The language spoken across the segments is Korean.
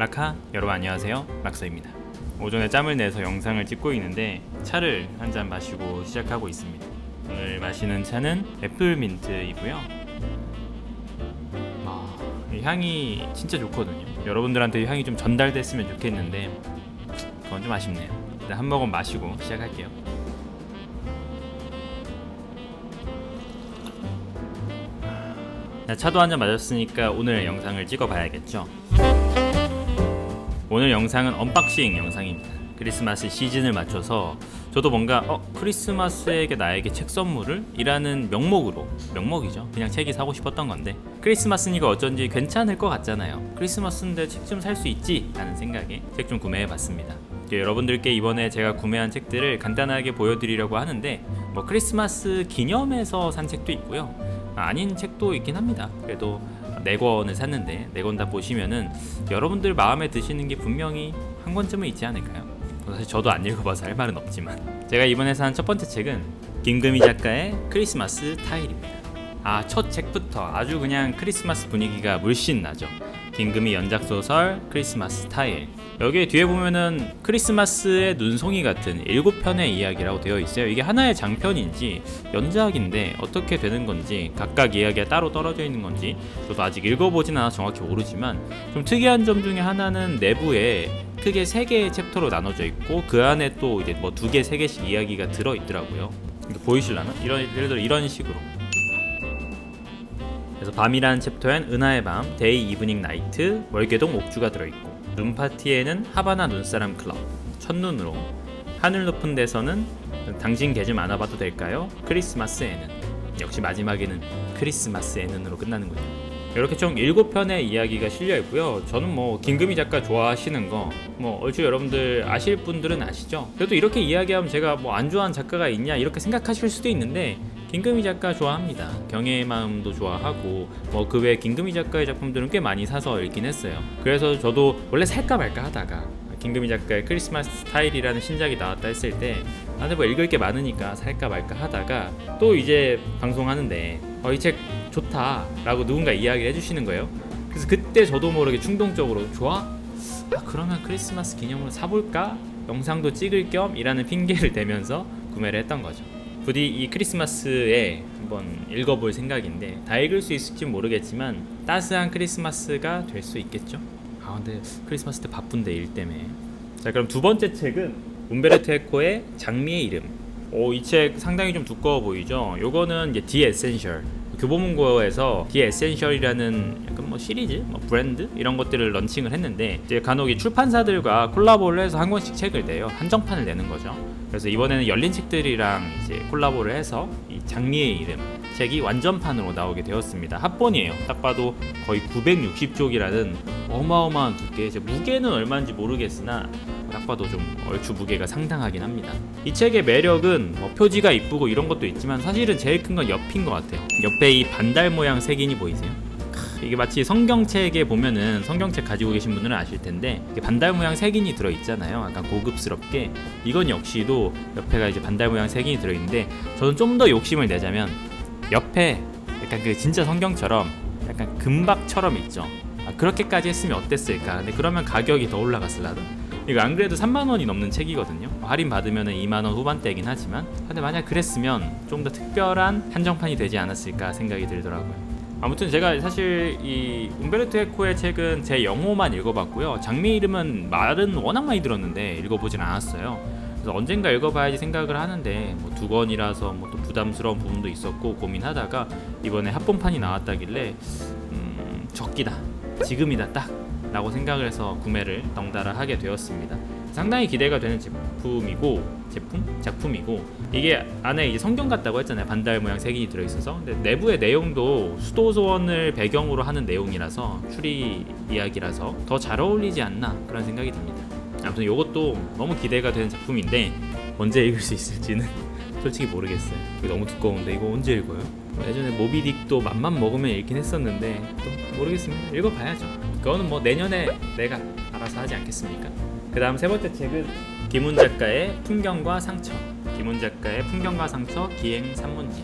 라카 여러분 안녕하세요, 락서입니다. 오전에 짬을 내서 영상을 찍고 있는데 차를 한 잔 마시고 시작하고 있습니다. 오늘 마시는 차는 애플민트이고요. 이 향이 진짜 좋거든요. 여러분들한테 이 향이 좀 전달됐으면 좋겠는데 그건 좀 아쉽네요. 일단 한 모금 마시고 시작할게요. 차도 한 잔 마셨으니까 오늘 영상을 찍어봐야겠죠. 오늘 영상은 언박싱 영상입니다. 크리스마스 시즌을 맞춰서 저도 뭔가 크리스마스에게 나에게 책 선물을? 이라는 명목이죠. 그냥 책이 사고 싶었던 건데 크리스마스니까 어쩐지 괜찮을 것 같잖아요. 크리스마스인데 책 좀 살 수 있지? 라는 생각에 책 좀 구매해봤습니다. 여러분들께 이번에 제가 구매한 책들을 간단하게 보여드리려고 하는데 크리스마스 기념해서 산 책도 있고요, 아닌 책도 있긴 합니다. 그래도 4권을 샀는데 4권 다 보시면은 여러분들 마음에 드시는 게 분명히 한 권쯤은 있지 않을까요? 사실 저도 안 읽어봐서 할 말은 없지만 제가 이번에 산 첫 번째 책은 김금희 작가의 크리스마스 타일입니다. 첫 책부터 아주 그냥 크리스마스 분위기가 물씬 나죠. 김금희 연작소설 크리스마스 타일. 여기 뒤에 보면은 크리스마스의 눈송이 같은 7편의 이야기라고 되어 있어요. 이게 하나의 장편인지 연작인데 어떻게 되는 건지, 각각 이야기가 따로 떨어져 있는 건지 저도 아직 읽어보진 않아서 정확히 모르지만, 좀 특이한 점 중에 하나는 내부에 크게 3개의 챕터로 나눠져 있고 그 안에 또 이제 2개, 3개씩 이야기가 들어있더라고요. 보이실라나? 예를 들어 이런 식으로. 그래서 밤이라는 챕터엔 은하의 밤, 데이 이브닝 나이트, 월계동 옥주가 들어있고, 룸파티에는 하바나 눈사람 클럽, 첫눈으로, 하늘 높은 데서는 당신 개 좀 안아봐도 될까요? 크리스마스에는, 역시 마지막에는 크리스마스에는으로 끝나는군요. 이렇게 총 7편의 이야기가 실려있고요. 저는 김금희 작가 좋아하시는 거 얼추 여러분들 아실 분들은 아시죠? 그래도 이렇게 이야기하면 제가 안 좋아하는 작가가 있냐 이렇게 생각하실 수도 있는데 김금희 작가 좋아합니다. 경애의 마음도 좋아하고 그 외에 김금희 작가의 작품들은 꽤 많이 사서 읽긴 했어요. 그래서 저도 원래 살까 말까 하다가 김금희 작가의 크리스마스 타일이라는 신작이 나왔다 했을 때 근데 읽을 게 많으니까 살까 말까 하다가 또 이제 방송하는데 이 책 좋다 라고 누군가 이야기를 해주시는 거예요. 그래서 그때 저도 모르게 충동적으로 좋아? 그러면 크리스마스 기념으로 사볼까? 영상도 찍을 겸 이라는 핑계를 대면서 구매를 했던 거죠. 부디 이 크리스마스에 한번 읽어볼 생각인데 다 읽을 수 있을지 모르겠지만 따스한 크리스마스가 될 수 있겠죠? 근데 크리스마스 때 바쁜데 일 때문에. 자, 그럼 두 번째 책은 움베르토 에코의 장미의 이름. 이 책 상당히 좀 두꺼워 보이죠? 요거는 이제 디 에센셜, 교보문고에서 디 에센셜이라는 약간 시리즈, 브랜드 이런 것들을 런칭을 했는데 이제 간혹 이 출판사들과 콜라보를 해서 한 권씩 책을 내요. 한정판을 내는 거죠. 그래서 이번에는 열린 책들이랑 이제 콜라보를 해서 이 장미의 이름 책이 완전판으로 나오게 되었습니다. 합본이에요. 딱 봐도 거의 960쪽이라는 어마어마한 두께. 이제 무게는 얼마인지 모르겠으나 딱 봐도 좀 얼추 무게가 상당하긴 합니다. 이 책의 매력은 표지가 이쁘고 이런 것도 있지만 사실은 제일 큰 건 옆인 것 같아요. 옆에 이 반달 모양 색인이 보이세요? 이게 마치 성경책에 보면은, 성경책 가지고 계신 분들은 아실 텐데 반달 모양 색인이 들어있잖아요. 약간 고급스럽게. 이건 역시도 옆에가 이제 반달 모양 색인이 들어있는데 저는 좀 더 욕심을 내자면 옆에 약간 그 진짜 성경처럼 약간 금박처럼 있죠. 그렇게까지 했으면 어땠을까. 근데 그러면 가격이 더 올라갔을라나? 이거 안 그래도 3만원이 넘는 책이거든요. 할인 받으면 2만원 후반대이긴 하지만 근데 만약 그랬으면 좀 더 특별한 한정판이 되지 않았을까 생각이 들더라고요. 아무튼 제가 사실 이 움베르토 에코의 책은 제 영어만 읽어봤고요. 장미의 이름은 말은 워낙 많이 들었는데 읽어보진 않았어요. 그래서 언젠가 읽어봐야지 생각을 하는데 2권이라서 또 부담스러운 부분도 있었고 고민하다가 이번에 합본판이 나왔다길래 적기다, 지금이다 딱 라고 생각을 해서 구매를 덩달아 하게 되었습니다. 상당히 기대가 되는 작품이고 이게 안에 이제 성경 같다고 했잖아요. 반달 모양 색이 들어있어서. 근데 내부의 내용도 수도원을 배경으로 하는 내용이라서, 추리 이야기라서 더 잘 어울리지 않나 그런 생각이 듭니다. 아무튼 이것도 너무 기대가 되는 작품인데 언제 읽을 수 있을지는 솔직히 모르겠어요. 이게 너무 두꺼운데 이거 언제 읽어요? 예전에 모비딕도 맘만 먹으면 읽긴 했었는데 또 모르겠습니다. 읽어봐야죠. 그거는 내년에 내가 알아서 하지 않겠습니까? 그 다음 세 번째 책은 김훈 작가의 풍경과 상처. 김훈 작가의 풍경과 상처 기행 산문집.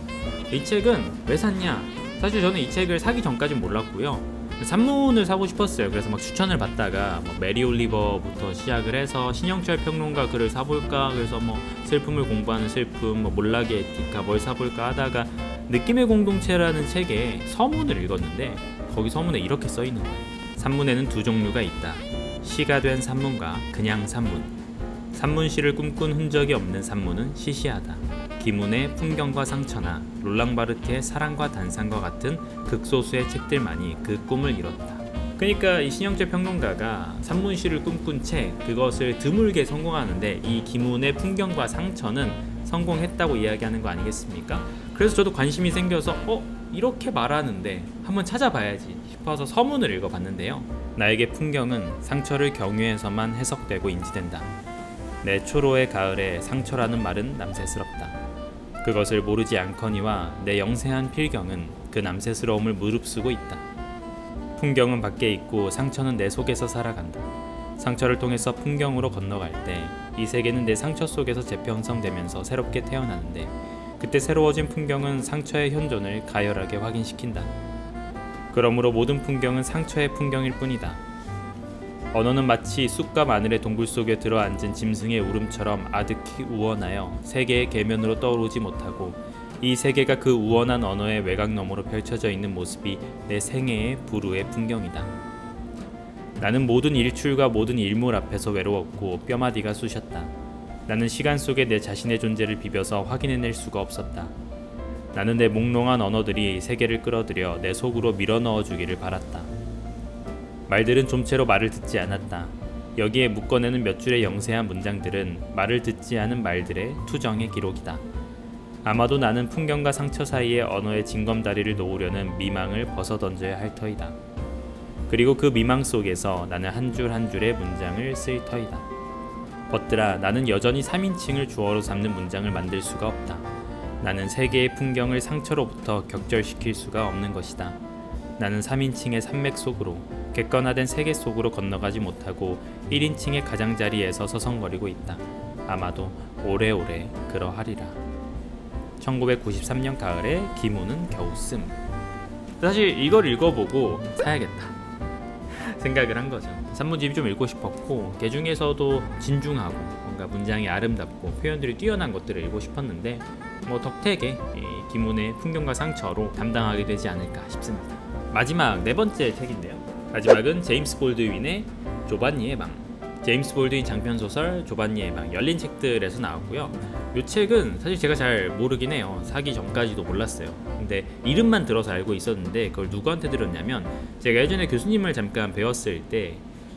이 책은 왜 샀냐? 사실 저는 이 책을 사기 전까진 몰랐고요. 산문을 사고 싶었어요. 그래서 막 추천을 받다가 뭐 메리 올리버부터 시작을 해서 신영철 평론가 글을 사볼까, 그래서 뭐 슬픔을 공부하는 슬픔, 뭐 몰락의 에티카 뭘 사볼까 하다가 느낌의 공동체라는 책에 서문을 읽었는데 거기 서문에 이렇게 써 있는 거예요. 산문에는 두 종류가 있다. 시가 된 산문과 그냥 산문. 산문시를 꿈꾼 흔적이 없는 산문은 시시하다. 김훈의 풍경과 상처나 롤랑 바르트의 사랑과 단상과 같은 극소수의 책들만이 그 꿈을 이뤘다. 그러니까 이 신영철 평론가가 산문시를 꿈꾼 책, 그것을 드물게 성공하는데 이 김훈의 풍경과 상처는 성공했다고 이야기하는 거 아니겠습니까? 그래서 저도 관심이 생겨서 이렇게 말하는데 한번 찾아봐야지 싶어서 서문을 읽어봤는데요. 나에게 풍경은 상처를 경유해서만 해석되고 인지된다. 내 초로의 가을에 상처라는 말은 남새스럽다. 그것을 모르지 않거니와 내 영세한 필경은 그 남새스러움을 무릅쓰고 있다. 풍경은 밖에 있고 상처는 내 속에서 살아간다. 상처를 통해서 풍경으로 건너갈 때 이 세계는 내 상처 속에서 재편성되면서 새롭게 태어나는데 그때 새로워진 풍경은 상처의 현존을 가열하게 확인시킨다. 그러므로 모든 풍경은 상처의 풍경일 뿐이다. 언어는 마치 쑥과 마늘의 동굴 속에 들어앉은 짐승의 울음처럼 아득히 우원하여 세계의 계면으로 떠오르지 못하고 이 세계가 그 우원한 언어의 외곽 너머로 펼쳐져 있는 모습이 내 생애의 부르의 풍경이다. 나는 모든 일출과 모든 일몰 앞에서 외로웠고 뼈마디가 쑤셨다. 나는 시간 속에 내 자신의 존재를 비벼서 확인해낼 수가 없었다. 나는 내 몽롱한 언어들이 세계를 끌어들여 내 속으로 밀어넣어 주기를 바랐다. 말들은 좀채로 말을 듣지 않았다. 여기에 묶어내는 몇 줄의 영세한 문장들은 말을 듣지 않은 말들의 투정의 기록이다. 아마도 나는 풍경과 상처 사이에 언어의 징검다리를 놓으려는 미망을 벗어던져야 할 터이다. 그리고 그 미망 속에서 나는 한 줄 한 줄의 문장을 쓸 터이다. 벗들아, 나는 여전히 3인칭을 주어로 삼는 문장을 만들 수가 없다. 나는 세계의 풍경을 상처로부터 격절시킬 수가 없는 것이다. 나는 3인칭의 산맥 속으로, 객관화된 세계 속으로 건너가지 못하고 1인칭의 가장자리에서 서성거리고 있다. 아마도 오래오래 그러하리라. 1993년 가을에 김훈은 겨우 씀. 사실 이걸 읽어보고 사야겠다 생각을 한 거죠. 산문집이 좀 읽고 싶었고 그 중에서도 진중하고 뭔가 문장이 아름답고 표현들이 뛰어난 것들을 읽고 싶었는데 뭐 덕택에 이 김훈의 풍경과 상처로 담당하게 되지 않을까 싶습니다. 마지막 네 번째 책인데요. 마지막은 제임스 볼드윈의 조반니의 방. 제임스 볼드윈 장편소설 조반니의 방, 열린 책들에서 나왔고요. 이 책은 사실 제가 잘 모르긴 해요. 사기 전까지도 몰랐어요. 근데 이름만 들어서 알고 있었는데 그걸 누구한테 들었냐면 제가 예전에 교수님을 잠깐 배웠을 때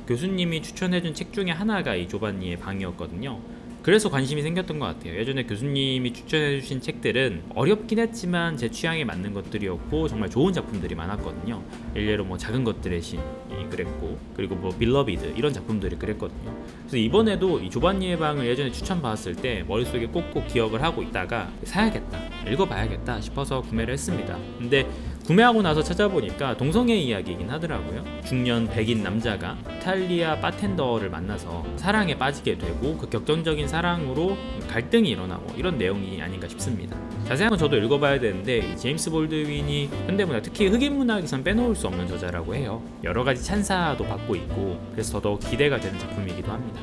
교수님이 추천해준 책 중에 하나가 이 조반니의 방이었거든요. 그래서 관심이 생겼던 것 같아요. 예전에 교수님이 추천해주신 책들은 어렵긴 했지만 제 취향에 맞는 것들이었고 정말 좋은 작품들이 많았거든요. 일례로 뭐 작은 것들의 신이 그랬고, 그리고 뭐 빌러비드 이런 작품들이 그랬거든요. 그래서 이번에도 이 조반니의 방을 예전에 추천받았을 때 머릿속에 꼭꼭 기억을 하고 있다가 사야겠다, 읽어봐야겠다 싶어서 구매를 했습니다. 근데 구매하고 나서 찾아보니까 동성애 이야기이긴 하더라고요. 중년 백인 남자가 이탈리아 바텐더를 만나서 사랑에 빠지게 되고 그 격정적인 사랑으로 갈등이 일어나고 이런 내용이 아닌가 싶습니다. 자세한 건 저도 읽어봐야 되는데 이 제임스 볼드윈이 현대문학, 특히 흑인 문학에선 빼놓을 수 없는 저자라고 해요. 여러 가지 찬사도 받고 있고 그래서 더더욱 기대가 되는 작품이기도 합니다.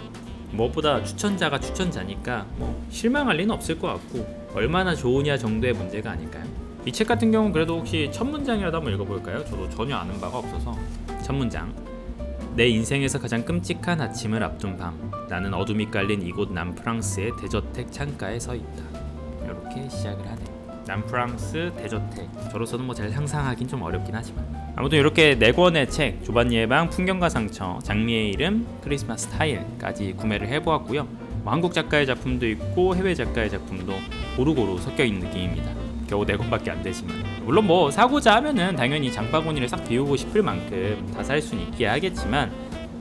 무엇보다 추천자가 추천자니까 뭐 실망할 리는 없을 것 같고 얼마나 좋으냐 정도의 문제가 아닐까요? 이 책 같은 경우는 그래도 혹시 첫 문장이라도 한번 읽어볼까요? 저도 전혀 아는 바가 없어서. 첫 문장. 내 인생에서 가장 끔찍한 아침을 앞둔 밤, 나는 어둠이 깔린 이곳 남프랑스의 대저택 창가에 서 있다. 이렇게 시작을 하네요. 남프랑스 대저택. 저로서는 뭐 잘 상상하긴 좀 어렵긴 하지만 아무튼 이렇게 4권의 책, 조반니의 방, 풍경과 상처, 장미의 이름, 크리스마스 타일까지 구매를 해보았고요. 뭐 한국 작가의 작품도 있고 해외 작가의 작품도 고루고루 섞여 있는 느낌입니다. 겨우 4권밖에 안 되지만 물론 뭐 사고자 하면은 당연히 장바구니를 싹 비우고 싶을 만큼 다 살 수는 있게 하겠지만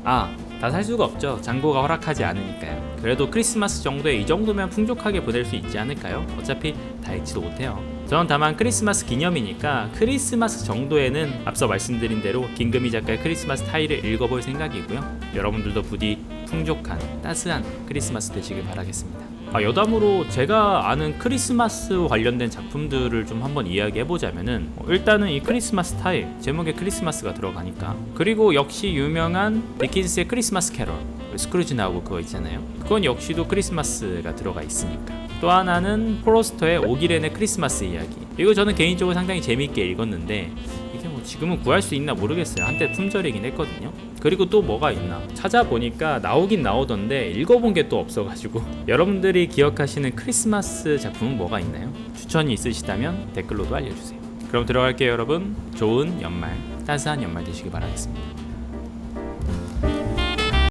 다 살 수가 없죠. 잔고가 허락하지 않으니까요. 그래도 크리스마스 정도에 이 정도면 풍족하게 보낼 수 있지 않을까요? 어차피 다 읽지도 못해요. 저는 다만 크리스마스 기념이니까 크리스마스 정도에는 앞서 말씀드린 대로 김금희 작가의 크리스마스 타일을 읽어볼 생각이고요. 여러분들도 부디 풍족한 따스한 크리스마스 되시길 바라겠습니다. 여담으로 제가 아는 크리스마스 관련된 작품들을 좀 한번 이야기해보자면은 일단은 이 크리스마스 타일, 제목에 크리스마스가 들어가니까, 그리고 역시 유명한 디킨스의 크리스마스 캐럴, 스크루지 나오고 그거 있잖아요. 그건 역시도 크리스마스가 들어가 있으니까. 또 하나는 포스터의 오기렌의 크리스마스 이야기. 이거 저는 개인적으로 상당히 재미있게 읽었는데 이게 뭐 지금은 구할 수 있나 모르겠어요. 한때 품절이긴 했거든요. 그리고 또 뭐가 있나 찾아보니까 나오긴 나오던데 읽어본 게 또 없어가지고 여러분들이 기억하시는 크리스마스 작품은 뭐가 있나요? 추천이 있으시다면 댓글로도 알려주세요. 그럼 들어갈게요 여러분. 좋은 연말, 따스한 연말 되시길 바라겠습니다.